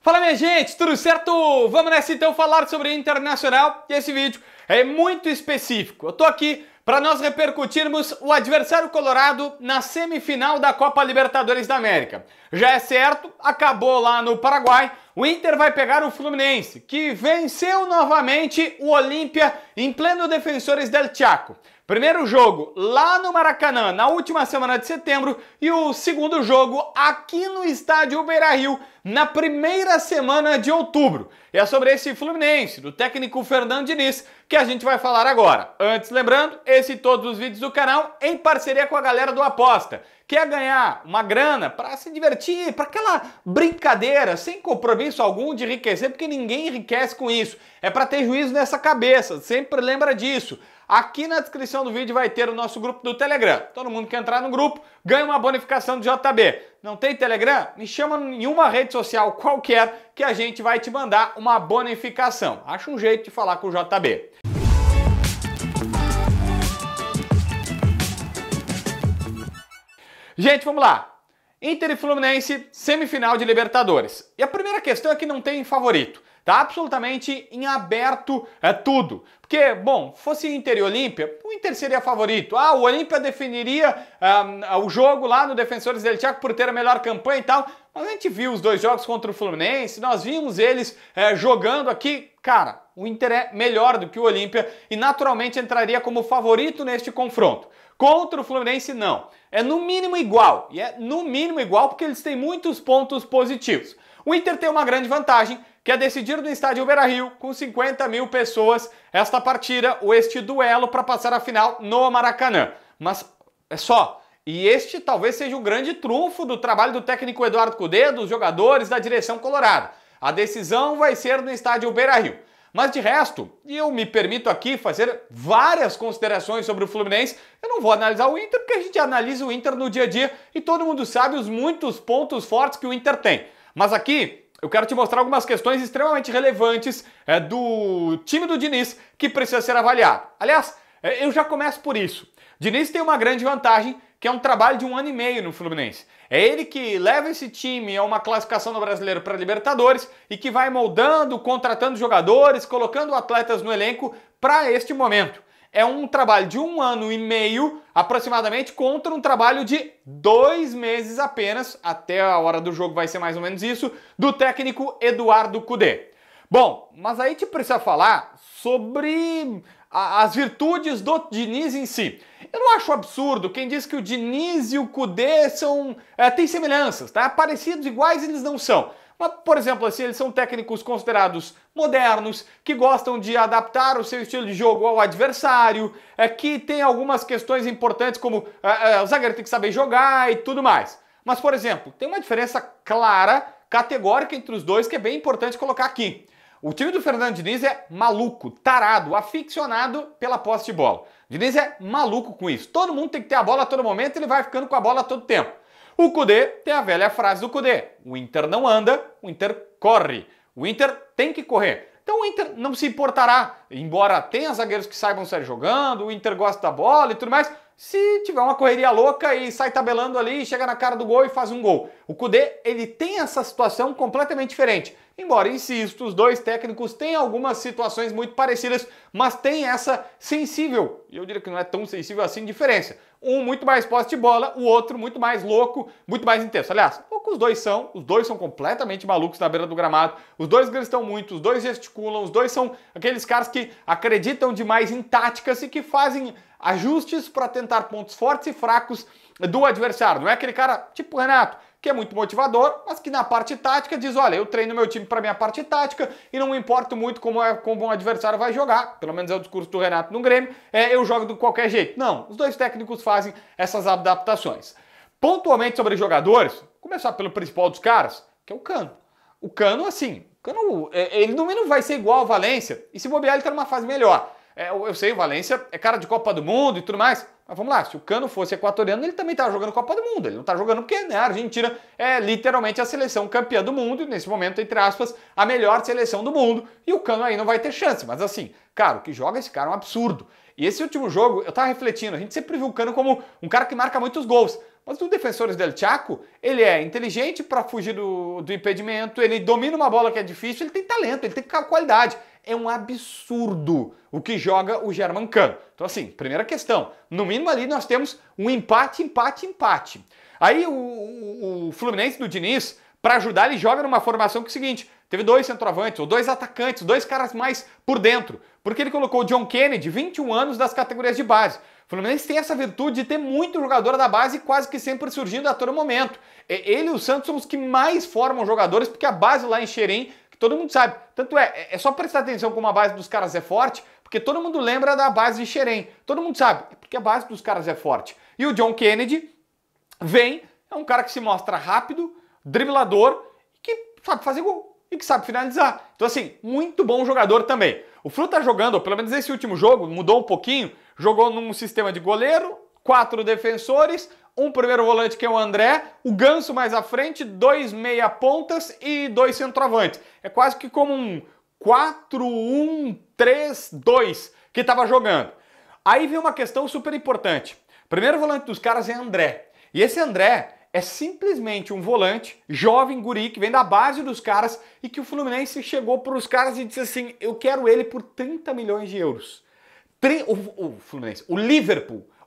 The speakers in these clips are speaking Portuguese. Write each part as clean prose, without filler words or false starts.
Fala minha gente, tudo certo? Vamos nessa então falar sobre Internacional e esse vídeo é muito específico. Eu tô aqui para nós repercutirmos o adversário colorado na semifinal da Copa Libertadores da América. Já é certo, acabou lá no Paraguai, o Inter vai pegar o Fluminense, que venceu novamente o Olímpia em pleno Defensores del Chaco. Primeiro jogo lá no Maracanã, na última semana de setembro, e o segundo jogo aqui no estádio Beira-Rio, na primeira semana de outubro. E é sobre esse Fluminense, do técnico Fernando Diniz, que a gente vai falar agora. Antes, lembrando, esse e todos os vídeos do canal em parceria com a galera do Aposta. Quer ganhar uma grana para se divertir, para aquela brincadeira, sem compromisso algum de enriquecer, porque ninguém enriquece com isso. É para ter juízo nessa cabeça, sempre lembra disso. Aqui na descrição do vídeo vai ter o nosso grupo do Telegram. Todo mundo que entrar no grupo ganha uma bonificação do JB. Não tem Telegram? Me chama em uma rede social qualquer que a gente vai te mandar uma bonificação. Acha um jeito de falar com o JB. Gente, vamos lá. Inter e Fluminense, semifinal de Libertadores. E a primeira questão é que não tem favorito. Tá absolutamente em aberto tudo. Porque, bom, fosse Inter e Olímpia, o Inter seria favorito. O Olímpia definiria o jogo lá no Defensores del Chaco por ter a melhor campanha e tal. Mas a gente viu os dois jogos contra o Fluminense, nós vimos eles jogando aqui. Cara, o Inter é melhor do que o Olímpia e naturalmente entraria como favorito neste confronto. Contra o Fluminense, não. É no mínimo igual. E é no mínimo igual porque eles têm muitos pontos positivos. O Inter tem uma grande vantagem, que é decidir no estádio Beira-Rio, com 50 mil pessoas, esta partida, ou este duelo para passar a final no Maracanã. Mas é só. E este talvez seja o grande trunfo do trabalho do técnico Eduardo Cudê, dos jogadores, da direção colorada. A decisão vai ser no estádio Beira-Rio. Mas de resto, e eu me permito aqui fazer várias considerações sobre o Fluminense, eu não vou analisar o Inter, porque a gente analisa o Inter no dia a dia e todo mundo sabe os muitos pontos fortes que o Inter tem. Mas aqui eu quero te mostrar algumas questões extremamente relevantes do time do Diniz que precisa ser avaliado. Aliás, eu já começo por isso. Diniz tem uma grande vantagem, que é um trabalho de 1 ano e meio no Fluminense. É ele que leva esse time a uma classificação no Brasileiro para Libertadores e que vai moldando, contratando jogadores, colocando atletas no elenco para este momento. É um trabalho de 1 ano e meio, aproximadamente, contra um trabalho de 2 meses apenas, até a hora do jogo vai ser mais ou menos isso, do técnico Eduardo Cudê. Bom, mas aí a gente precisa falar sobre as virtudes do Diniz em si. Eu não acho absurdo quem diz que o Diniz e o Cudê têm semelhanças, tá? Parecidos, iguais, eles não são. Mas, por exemplo, assim, eles são técnicos considerados modernos, que gostam de adaptar o seu estilo de jogo ao adversário, que tem algumas questões importantes como o zagueiro tem que saber jogar e tudo mais. Mas, por exemplo, tem uma diferença clara, categórica entre os dois que é bem importante colocar aqui. O time do Fernando Diniz é maluco, tarado, aficionado pela posse de bola. O Diniz é maluco com isso. Todo mundo tem que ter a bola a todo momento e ele vai ficando com a bola a todo tempo. O Cudê tem a velha frase do Cudê: o Inter não anda, o Inter corre. O Inter tem que correr. Então o Inter não se importará, embora tenha zagueiros que saibam sair jogando, o Inter gosta da bola e tudo mais, se tiver uma correria louca e sai tabelando ali, chega na cara do gol e faz um gol. O Cudê, ele tem essa situação completamente diferente. Embora, insisto, os dois técnicos têm algumas situações muito parecidas, mas tem essa sensível, e eu diria que não é tão sensível assim, diferença. Um muito mais posse de bola, o outro muito mais louco, muito mais intenso. Aliás, o que os dois são completamente malucos na beira do gramado, os dois gritam muito, os dois gesticulam, os dois são aqueles caras que acreditam demais em táticas e que fazem ajustes para tentar pontos fortes e fracos do adversário. Não é aquele cara tipo o Renato, que é muito motivador, mas que na parte tática diz: olha, eu treino meu time para minha parte tática e não me importo muito como um adversário vai jogar, pelo menos é o discurso do Renato no Grêmio, eu jogo de qualquer jeito. Não, os dois técnicos fazem essas adaptações. Pontualmente sobre jogadores, vou começar pelo principal dos caras, que é o Cano. O Cano, assim, ele no mínimo vai ser igual ao Valência, e se bobear ele tá numa fase melhor. Eu sei, o Valência é cara de Copa do Mundo e tudo mais, mas vamos lá, se o Cano fosse equatoriano, ele também estava jogando Copa do Mundo. Ele não está jogando porque, né, a Argentina é literalmente a seleção campeã do mundo, e nesse momento, entre aspas, a melhor seleção do mundo, e o Cano aí não vai ter chance. Mas assim, cara, o que joga esse cara é um absurdo. E esse último jogo, eu tava refletindo, a gente sempre viu o Cano como um cara que marca muitos gols, Mas o Defensores del Chaco, ele é inteligente para fugir do impedimento, ele domina uma bola que é difícil, ele tem talento, ele tem qualidade. É um absurdo o que joga o Germancano. Então assim, primeira questão, no mínimo ali nós temos um empate. Aí o Fluminense do Diniz, para ajudar, ele joga numa formação que é o seguinte, teve 2 centroavantes, ou 2 atacantes, 2 caras mais por dentro, porque ele colocou o John Kennedy, 21 anos, das categorias de base. O Fluminense tem essa virtude de ter muito jogador da base quase que sempre surgindo a todo momento. Ele e o Santos são os que mais formam jogadores, porque a base lá em Xerém, que todo mundo sabe, tanto é só prestar atenção como a base dos caras é forte, porque todo mundo lembra da base de Xerém. Todo mundo sabe, porque a base dos caras é forte. E o John Kennedy é um cara que se mostra rápido, driblador, que sabe fazer gol e que sabe finalizar. Então assim, muito bom jogador também. O Flu tá jogando, ou pelo menos esse último jogo, mudou um pouquinho, jogou num sistema de goleiro, 4 defensores, um primeiro volante que é o André, o Ganso mais à frente, 2 meia pontas e 2 centroavantes. É quase que como um 4-1-3-2 que tava jogando. Aí vem uma questão super importante. O primeiro volante dos caras é André. E esse André é simplesmente um volante, jovem, guri, que vem da base dos caras e que o Fluminense chegou para os caras e disse assim, eu quero ele por 30 milhões de euros.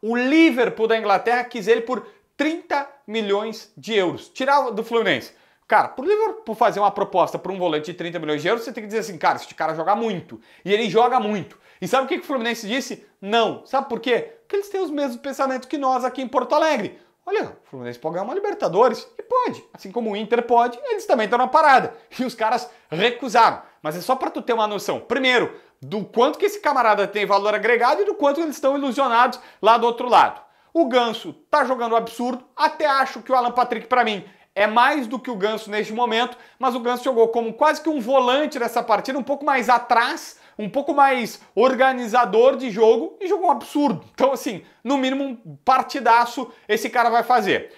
O Liverpool da Inglaterra quis ele por 30 milhões de euros. Tirar do Fluminense. Cara, pro Liverpool fazer uma proposta para um volante de 30 milhões de euros, você tem que dizer assim, cara, esse cara joga muito. E ele joga muito. E sabe o que o Fluminense disse? Não. Sabe por quê? Porque eles têm os mesmos pensamentos que nós aqui em Porto Alegre. Olha, o Fluminense pode ganhar uma Libertadores, e pode. Assim como o Inter pode, eles também estão na parada. E os caras recusaram. Mas é só para tu ter uma noção, primeiro, do quanto que esse camarada tem valor agregado e do quanto eles estão ilusionados lá do outro lado. O Ganso tá jogando um absurdo, até acho que o Alan Patrick, para mim, é mais do que o Ganso neste momento, mas o Ganso jogou como quase que um volante nessa partida, um pouco mais atrás, um pouco mais organizador de jogo e jogou um absurdo. Então, assim, no mínimo um partidaço esse cara vai fazer.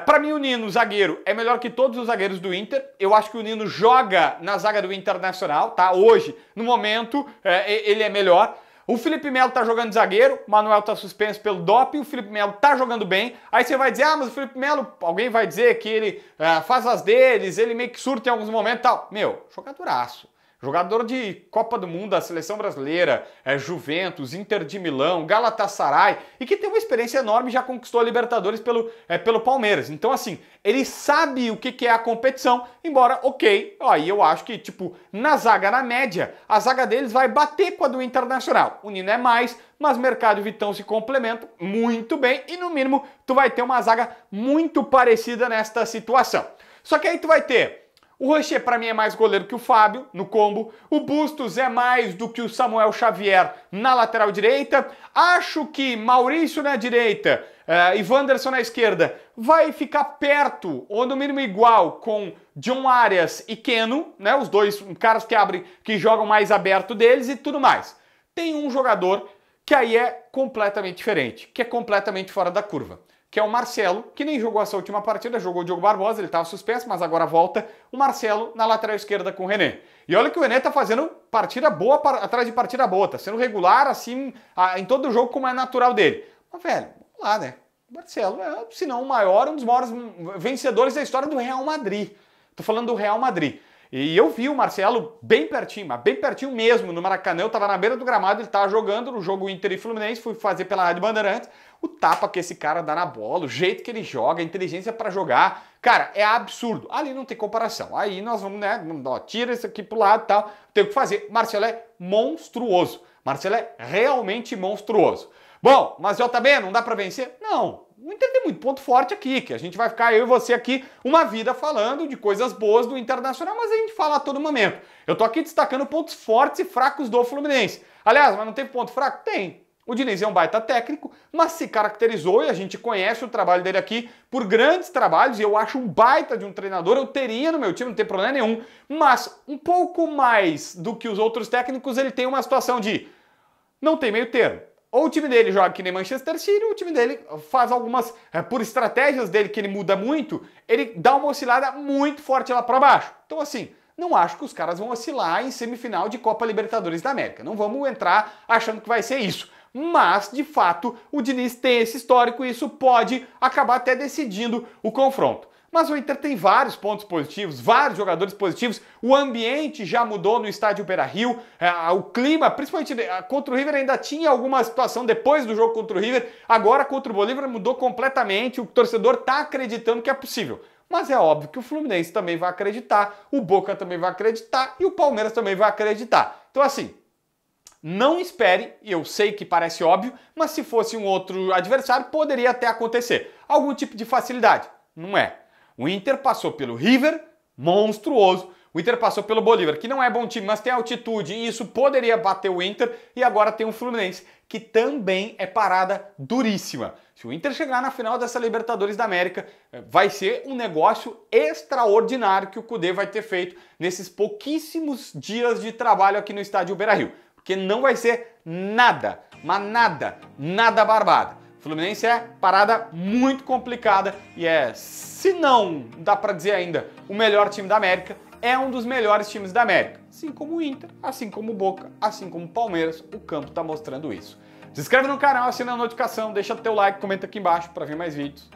Para mim, o Nino, zagueiro, é melhor que todos os zagueiros do Inter. Eu acho que o Nino joga na zaga do Internacional, tá? Hoje, no momento, ele é melhor. O Felipe Melo tá jogando de zagueiro, o Manuel tá suspenso pelo doping, o Felipe Melo tá jogando bem. Aí você vai dizer, mas o Felipe Melo, alguém vai dizer que ele faz as deles, ele meio que surta em alguns momentos e tal. Meu, jogadoraço. Jogador de Copa do Mundo, da Seleção Brasileira, Juventus, Inter de Milão, Galatasaray, e que tem uma experiência enorme, já conquistou a Libertadores pelo Palmeiras. Então, assim, ele sabe o que é a competição, embora, ok, aí eu acho que, tipo, na zaga, na média, a zaga deles vai bater com a do Internacional. O Nino é mais, mas Mercado e Vitão se complementam muito bem, e no mínimo, tu vai ter uma zaga muito parecida nesta situação. Só que aí tu vai ter... O Rocher, para mim, é mais goleiro que o Fábio, no combo. O Bustos é mais do que o Samuel Xavier na lateral direita. Acho que Maurício na direita e Wanderson na esquerda vai ficar perto, ou no mínimo igual, com John Arias e Keno, né? Os dois caras que jogam mais aberto deles e tudo mais. Tem um jogador que aí é completamente diferente, que é completamente fora da curva, que é o Marcelo, que nem jogou essa última partida, jogou o Diogo Barbosa, ele estava suspenso, mas agora volta o Marcelo na lateral esquerda com o René. E olha que o René tá fazendo partida boa atrás de partida boa, tá sendo regular, assim, em todo o jogo como é natural dele. Mas, velho, vamos lá, né? O Marcelo é, se não o maior, um dos maiores vencedores da história do Real Madrid. Tô falando do Real Madrid. E eu vi o Marcelo bem pertinho, mas bem pertinho mesmo, no Maracanã, eu tava na beira do gramado, ele tava jogando no jogo Inter e Fluminense, fui fazer pela Rádio Bandeirantes, o tapa que esse cara dá na bola, o jeito que ele joga, a inteligência pra jogar, cara, é absurdo. Ali não tem comparação, aí nós vamos, né, tira isso aqui pro lado e tal, tem o que fazer. Marcelo é monstruoso, Marcelo é realmente monstruoso. Bom, mas JB, não dá pra vencer? Não. O Inter tem muito ponto forte aqui, que a gente vai ficar, eu e você aqui, uma vida falando de coisas boas do Internacional, mas a gente fala a todo momento. Eu tô aqui destacando pontos fortes e fracos do Fluminense. Aliás, mas não tem ponto fraco? Tem. O Diniz é um baita técnico, mas se caracterizou, e a gente conhece o trabalho dele aqui, por grandes trabalhos, e eu acho um baita de um treinador, eu teria no meu time, não tem problema nenhum, mas um pouco mais do que os outros técnicos, ele tem uma situação de não tem meio termo. Ou o time dele joga que nem Manchester City, ou o time dele faz algumas, por estratégias dele que ele muda muito, ele dá uma oscilada muito forte lá para baixo. Então assim, não acho que os caras vão oscilar em semifinal de Copa Libertadores da América. Não vamos entrar achando que vai ser isso. Mas, de fato, o Diniz tem esse histórico e isso pode acabar até decidindo o confronto. Mas o Inter tem vários pontos positivos, vários jogadores positivos, o ambiente já mudou no estádio Beira-Rio, o clima, principalmente contra o River ainda tinha alguma situação depois do jogo contra o River, agora contra o Bolívar mudou completamente, o torcedor está acreditando que é possível. Mas é óbvio que o Fluminense também vai acreditar, o Boca também vai acreditar e o Palmeiras também vai acreditar. Então assim, não espere, e eu sei que parece óbvio, mas se fosse um outro adversário poderia até acontecer algum tipo de facilidade. Não é. O Inter passou pelo River, monstruoso. O Inter passou pelo Bolívar, que não é bom time, mas tem altitude, e isso poderia bater o Inter. E agora tem o Fluminense, que também é parada duríssima. Se o Inter chegar na final dessa Libertadores da América, vai ser um negócio extraordinário que o Kudê vai ter feito nesses pouquíssimos dias de trabalho aqui no estádio Beira-Rio. Porque não vai ser nada, mas nada barbada. O Fluminense é parada muito complicada e se não dá pra dizer ainda o melhor time da América, é um dos melhores times da América. Assim como o Inter, assim como o Boca, assim como o Palmeiras, o campo tá mostrando isso. Se inscreve no canal, assina a notificação, deixa teu like, comenta aqui embaixo para ver mais vídeos.